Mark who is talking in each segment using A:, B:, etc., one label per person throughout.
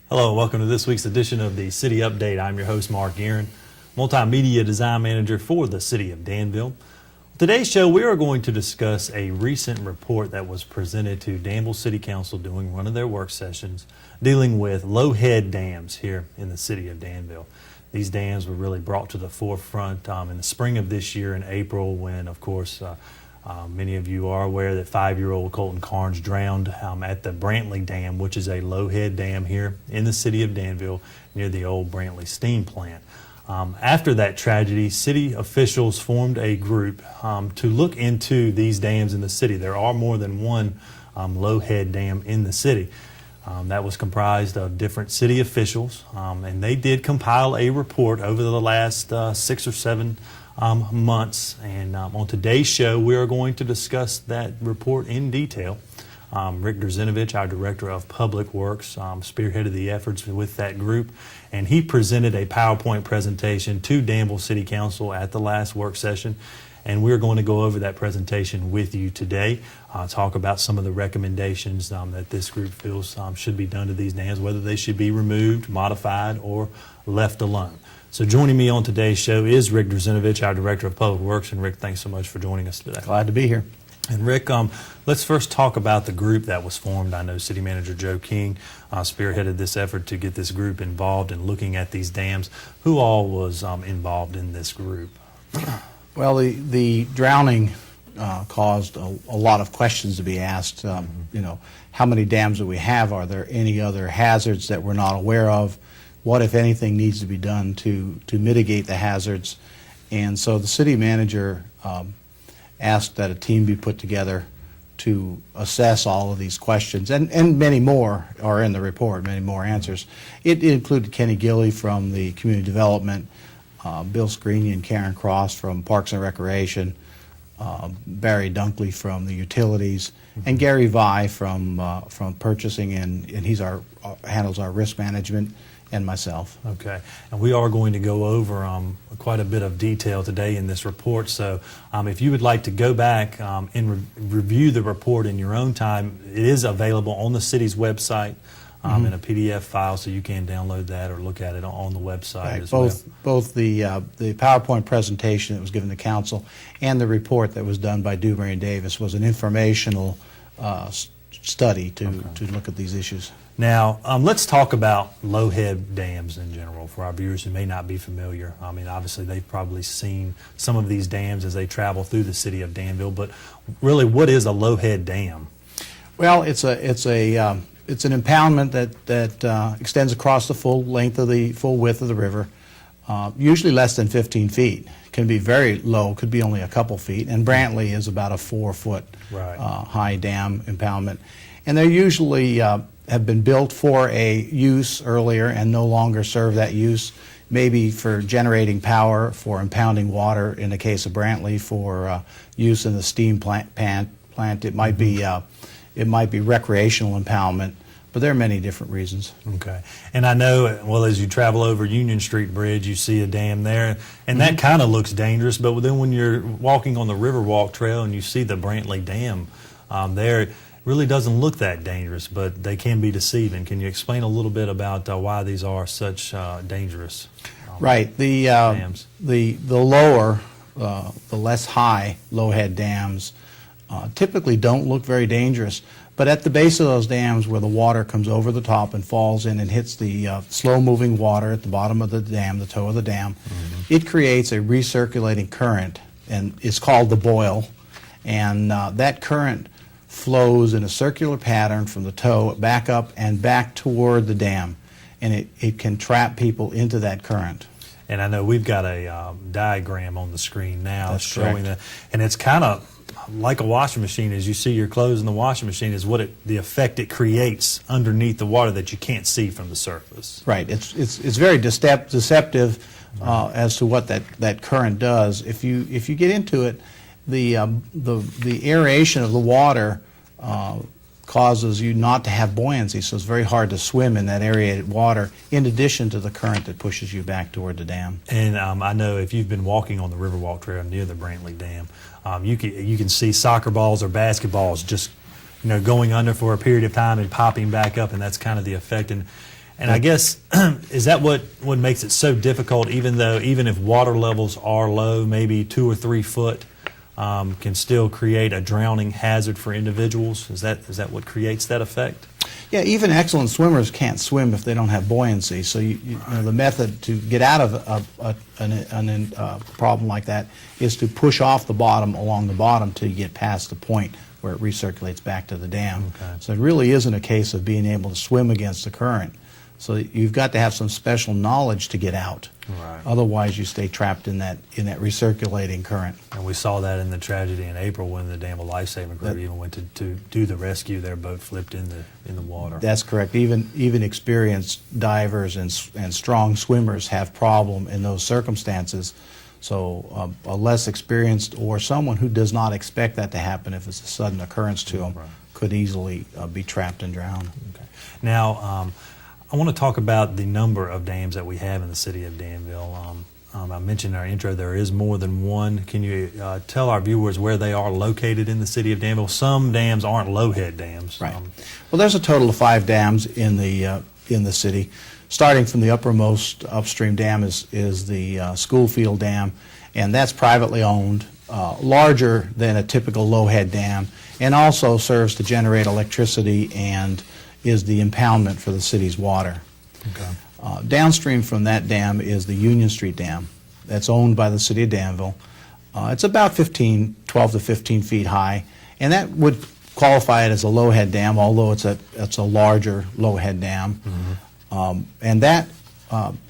A: Hello, and welcome to this week's edition of the City Update. I'm your host, Mark Aaron, Multimedia Design Manager for the City of Danville. Today's show, we are going to discuss a recent report that was presented to Danville City Council during one of their work sessions dealing with low-head dams here in the City of Danville. These dams were really brought to the forefront in the spring of this year in April when, of course, many of you are aware that 5-year-old Colton Carnes drowned at the Brantley Dam, which is a low-head dam here in the City of Danville near the old Brantley Steam Plant. After that tragedy, city officials formed a group to look into these dams in the city. There are more than one low-head dam in the city. That was comprised of different city officials, and they did compile a report over the last 6 or 7 months. And on today's show, we are going to discuss that report in detail. Rick Drzenovich, our Director of Public Works, spearheaded the efforts with that group, and he presented a PowerPoint presentation to Danville City Council at the last work session. And we're going to go over that presentation with you today, talk about some of the recommendations that this group feels should be done to these dams, whether they should be removed, modified, or left alone. So joining me on today's show is Rick Drzenovich, our Director of Public Works. And Rick, thanks so much for joining us today.
B: Glad to be here.
A: And Rick, let's first talk about the group that was formed. I know City Manager Joe King spearheaded this effort to get this group involved in looking at these dams. Who all was involved in this group?
B: Well, the drowning caused a lot of questions to be asked. You know, how many dams do we have? Are there any other hazards that we're not aware of? What, if anything, needs to be done to mitigate the hazards? And so the city manager asked that a team be put together to assess all of these questions, and many more are in the report, many more answers. It included Kenny Gilley from the Community Development, Bill Screeney and Karen Cross from Parks and Recreation, Barry Dunkley from the Utilities, and Gary Vi from Purchasing, and he's handles our risk management, and myself.
A: Okay, and we are going to go over quite a bit of detail today in this report. So if you would like to go back and review the report in your own time, it is available on the city's website in a PDF file, so you can download that or look at it on the website
B: Right.
A: as well.
B: Both the PowerPoint presentation that was given to council and the report that was done by Dewberry and Davis was an informational study to look at these issues.
A: Now, let's talk about low-head dams in general for our viewers who may not be familiar. I mean, obviously, they've probably seen some of these dams as they travel through the City of Danville, but really, what is a low-head dam?
B: Well, it's an impoundment that extends across the full width of the river, usually less than 15 feet. It can be very low, could be only a couple feet, and Brantley is about a 4-foot high dam impoundment. And they're usually have been built for a use earlier and no longer serve that use, maybe for generating power, for impounding water in the case of Brantley, for use in the steam plant. It might be recreational impoundment, but there are many different reasons.
A: Okay, and I know, well, as you travel over Union Street Bridge, you see a dam there, and that kind of looks dangerous, but then when you're walking on the Riverwalk Trail and you see the Brantley Dam there, really doesn't look that dangerous, but they can be deceiving. Can you explain a little bit about why these are such dangerous
B: right.
A: Dams?
B: The lower, the less high low-head dams typically don't look very dangerous, but at the base of those dams where the water comes over the top and falls in and hits the slow-moving water at the bottom of the dam, the toe of the dam, it creates a recirculating current, and it's called the boil, and that current flows in a circular pattern from the toe back up and back toward the dam, and it can trap people into that current.
A: And I know we've got a diagram on the screen now.
B: That's
A: showing
B: correct.
A: that, and it's kind of like a washing machine. As you see your clothes in the washing machine, is what the effect it creates underneath the water that you can't see from the surface.
B: Right. It's very deceptive as to what that current does. If you get into it, the aeration of the water causes you not to have buoyancy, so it's very hard to swim in that aerated water, in addition to the current that pushes you back toward the dam.
A: And I know if you've been walking on the Riverwalk Trail near the Brantley Dam, you can see soccer balls or basketballs just going under for a period of time and popping back up, and that's kind of the effect. And And I guess, is that what makes it so difficult, even if water levels are low, maybe 2 or 3 foot, can still create a drowning hazard for individuals? Is that what creates that effect?
B: Yeah, even excellent swimmers can't swim if they don't have buoyancy. So you know, the method to get out of a problem like that is to push off the bottom along the bottom till you get past the point where it recirculates back to the dam.
A: Okay.
B: So it really isn't a case of being able to swim against the current. So you've got to have some special knowledge to get out.
A: Right.
B: Otherwise, you stay trapped in that recirculating current.
A: And we saw that in the tragedy in April when the Danville Lifesaving Group even went to do the rescue. Their boat flipped in the water.
B: That's correct. Even experienced divers and strong swimmers have problem in those circumstances. So a less experienced or someone who does not expect that to happen, if it's a sudden occurrence to them,
A: Right.
B: could easily be trapped and drowned.
A: Okay. Now, I want to talk about the number of dams that we have in the city of Danville. I mentioned in our intro there is more than one. Can you tell our viewers where they are located in the city of Danville? Some dams aren't low-head dams.
B: Right. Well, there's a total of 5 dams in the city. Starting from the uppermost upstream dam is the Schoolfield Dam, and that's privately owned, larger than a typical low-head dam, and also serves to generate electricity and is the impoundment for the city's water.
A: Okay.
B: Downstream from that dam is the Union Street Dam. That's owned by the city of Danville. It's about 12 to 15 feet high, and that would qualify it as a low-head dam, although it's a larger low-head dam. Mm-hmm. And that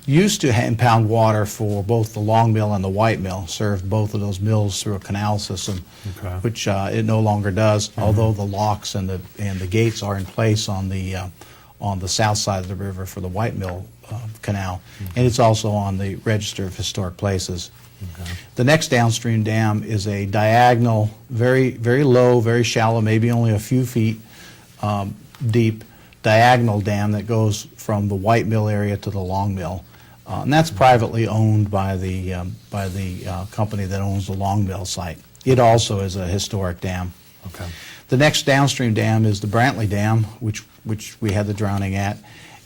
B: used to impound water for both the Long Mill and the White Mill, served both of those mills through a canal system,
A: Okay.
B: which it no longer does, although the locks and the gates are in place on the south side of the river for the White Mill Canal, and it's also on the Register of Historic Places.
A: Okay.
B: The next downstream dam is a diagonal, very, very low, very shallow, maybe only a few feet deep diagonal dam that goes from the White Mill area to the Long Mill. And that's privately owned by the company that owns the Long Mill site. It also is a historic dam.
A: Okay.
B: The next downstream dam is the Brantley Dam, which we had the drowning at,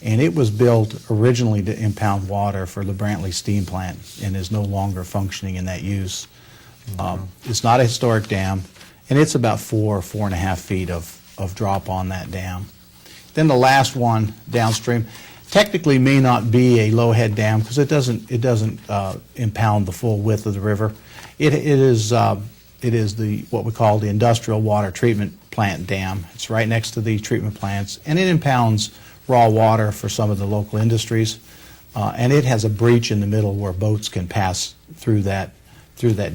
B: and it was built originally to impound water for the Brantley Steam Plant and is no longer functioning in that use. It's not a historic dam, and it's about 4.5 feet of drop on that dam. Then the last one downstream technically may not be a low-head dam because it doesn't impound the full width of the river. It is the what we call the industrial water treatment plant dam. It's right next to the treatment plants, and it impounds raw water for some of the local industries. And it has a breach in the middle where boats can pass through that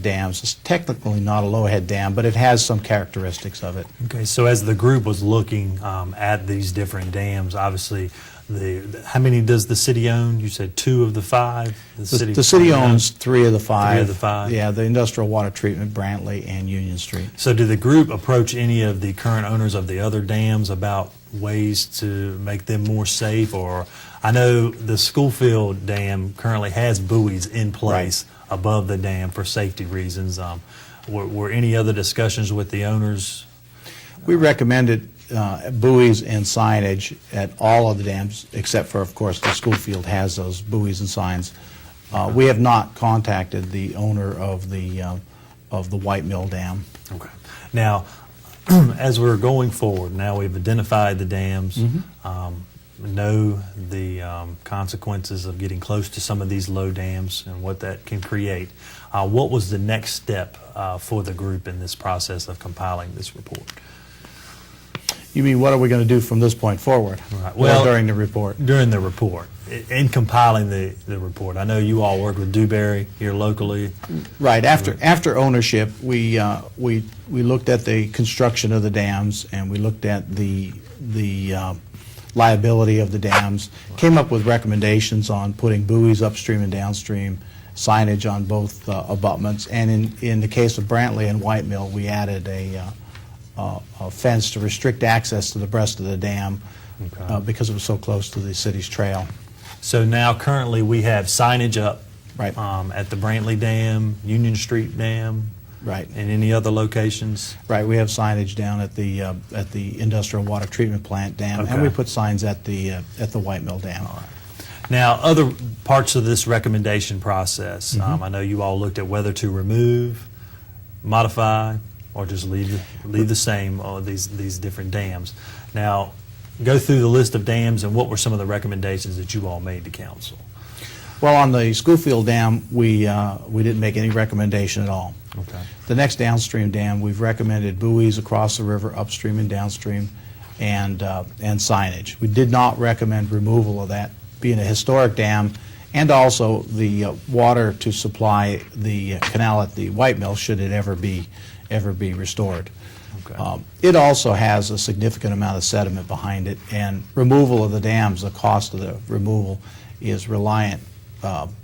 B: dam. So it's technically not a low-head dam, but it has some characteristics of it.
A: Okay, so as the group was looking at these different dams, obviously, how many does the city own? You said 2 of the 5?
B: The city owns 3 of the 5.
A: 3 of the 5?
B: Yeah, the industrial water treatment, Brantley and Union Street.
A: So did the group approach any of the current owners of the other dams about ways to make them more safe? Or I know the Schoolfield Dam currently has buoys in place above the dam for safety reasons. Were any other discussions with the owners?
B: We recommended buoys and signage at all of the dams, except for, of course, the Schoolfield has those buoys and signs. We have not contacted the owner of the White Mill Dam.
A: Okay. Now, as we're going forward, now we've identified the dams, know the consequences of getting close to some of these low dams and what that can create. What was the next step for the group in this process of compiling this report?
B: You mean what are we going to do from this point forward?
A: Right. Well,
B: during the report.
A: During the report, in compiling the report. I know you all worked with Dewberry here locally.
B: Right. After ownership, we looked at the construction of the dams, and we looked at the liability of the dams, came up with recommendations on putting buoys upstream and downstream, signage on both abutments, and in the case of Brantley and White Mill, we added a fence to restrict access to the breast of the dam because it was so close to the city's trail.
A: So now currently we have signage up
B: Right.
A: at the Brantley Dam, Union Street Dam.
B: Right.
A: And any other locations?
B: Right, we have signage down at the industrial water treatment plant dam, and
A: Okay.
B: we put signs at the White Mill Dam.
A: Now, other parts of this recommendation process,
B: Mm-hmm.
A: I know you all looked at whether to remove, modify, or just leave the same these different dams. Now, go through the list of dams and what were some of the recommendations that you all made to council?
B: Well, on the Schofield Dam, we didn't make any recommendation at all.
A: Okay.
B: The next downstream dam, we've recommended buoys across the river, upstream and downstream, and signage. We did not recommend removal of that, being a historic dam, and also the water to supply the canal at the White Mill, should it ever be restored.
A: Okay.
B: It also has a significant amount of sediment behind it, and removal of the dams, the cost of the removal is reliant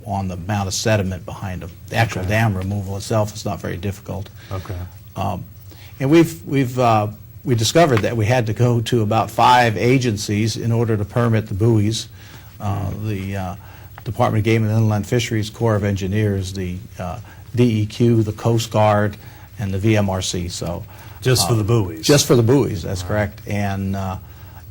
B: on the amount of sediment behind them. The actual
A: Okay.
B: dam removal itself is not very difficult.
A: Okay.
B: And we discovered that we had to go to about 5 agencies in order to permit the buoys. The Department of Game and Inland Fisheries, Corps of Engineers, the DEQ, the Coast Guard, and the VMRC. So
A: Just for the buoys?
B: just for the buoys, that's correct.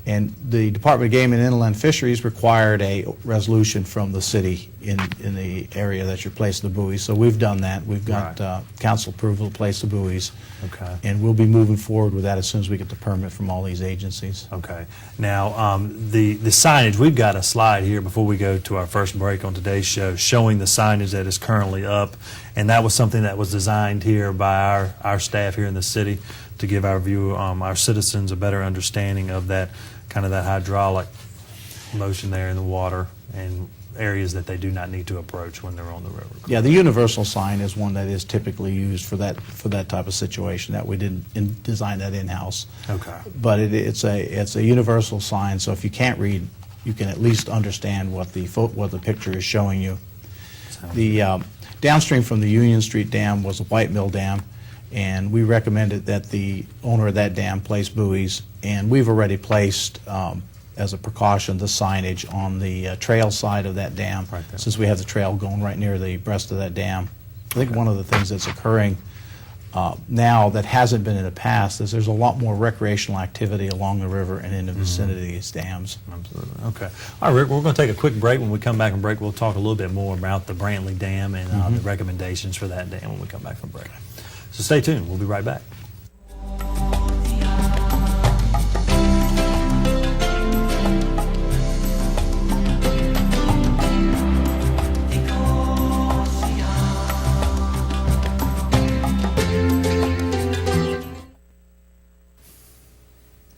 B: And the Department of Game and Inland Fisheries required a resolution from the city in the area that you're placing the buoys. So we've done that. We've got council approval to place the buoys.
A: Okay.
B: And we'll be moving forward with that as soon as we get the permit from all these agencies.
A: Okay. Now, the signage, we've got a slide here before we go to our first break on today's show showing the signage that is currently up, and that was something that was designed here by our staff here in the city to give our citizens a better understanding of that kind of that hydraulic motion there in the water and areas that they do not need to approach when they're on the river.
B: Yeah, the universal sign is one that is typically used for that type of situation. That we didn't design that in-house.
A: Okay.
B: But it's a universal sign, so if you can't read, you can at least understand what the picture is showing you. The downstream from the Union Street Dam was a White Mill Dam, and we recommended that the owner of that dam place buoys, and we've already placed, as a precaution, the signage on the trail side of that dam,
A: Right there.
B: since we have the trail going right near the breast of that dam. I think one of the things that's occurring now that hasn't been in the past is there's a lot more recreational activity along the river and in the vicinity of these dams.
A: Absolutely. Okay. All right, Rick, we're going to take a quick break. When we come back from break, we'll talk a little bit more about the Brantley Dam and the recommendations for that dam when we come back from break. So stay tuned. We'll be right back.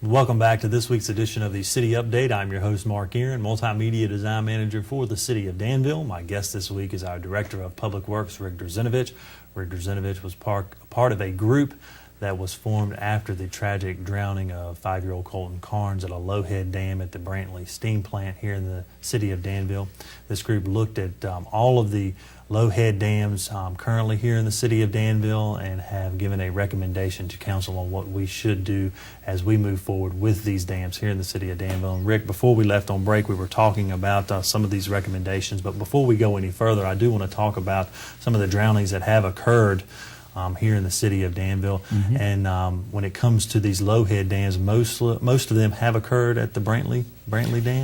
A: Welcome back to this week's edition of the City Update. I'm your host, Mark Aaron, Multimedia Design Manager for the City of Danville. My guest this week is our Director of Public Works, Rick Drzenovich. Rick Drzenovich was part of a group that was formed after the tragic drowning of 5-year-old Colton Carnes at a Lowhead Dam at the Brantley Steam Plant here in the City of Danville. This group looked at all of the Lowhead dams currently here in the City of Danville and have given a recommendation to council on what we should do as we move forward with these dams here in the City of Danville. And Rick, before we left on break, we were talking about some of these recommendations, but before we go any further, I do want to talk about some of the drownings that have occurred here in the City of Danville. And when it comes to these Lowhead dams, most of them have occurred at the Brantley Dam.